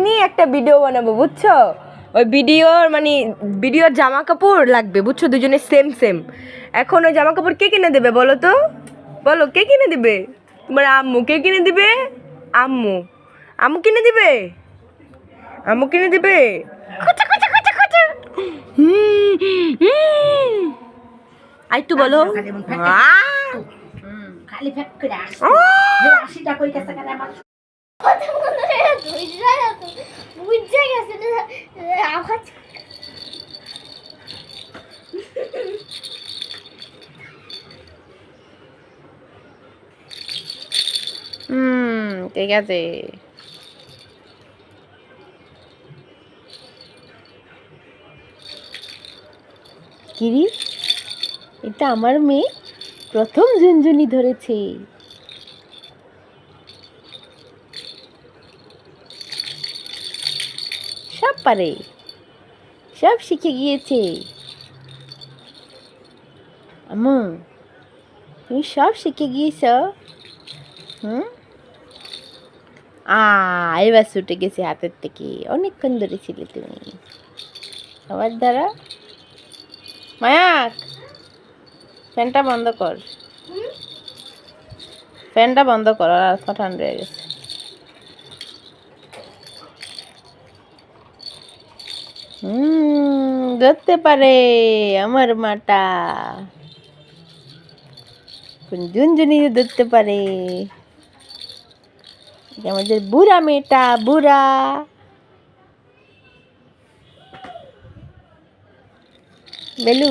নিয়ে একটা ভিডিও বানাবো, বুঝছো? ওই ভিডিওর জামা কাপড় লাগবে, বুঝছো? দুজনে সেম সেম। এখন ওই জামা কাপড় কে কিনে দেবে বলো তো? বলো, কে কিনে দিবে? তোমার আম্মু। কে কিনে দিবে? আম্মু। আম্মু কিনে দিবে? আম্মু কিনে দিবে? আই তো বলো। খালি ফেক করে আসিটা কই কাছে গেলে আমার বুঝে গেছে আওয়াজ। ঠিক আছে। কিরি, এটা আমার মেয়ে প্রথম ঝুনঝুনি ধরেছে। সব পারে, সব শিখে গিয়েছে। আম্মু, তুমি সব শিখে গিয়েছ। এবার ছুটে গেছে হাতের থেকে। অনেকক্ষণ ধরেছিলে তুমি। আবার দ্বারা মায়াক, ফ্যানটা বন্ধ কর। ফ্যানটা বন্ধ কর, আর ঠান্ডা হয়ে গেছে। ধরতে পারে আমার মাটা। ঝুনঝুনি ধরতে পারে। আমাদের বুড়া মেয়েটা, বুড়া। বেলু।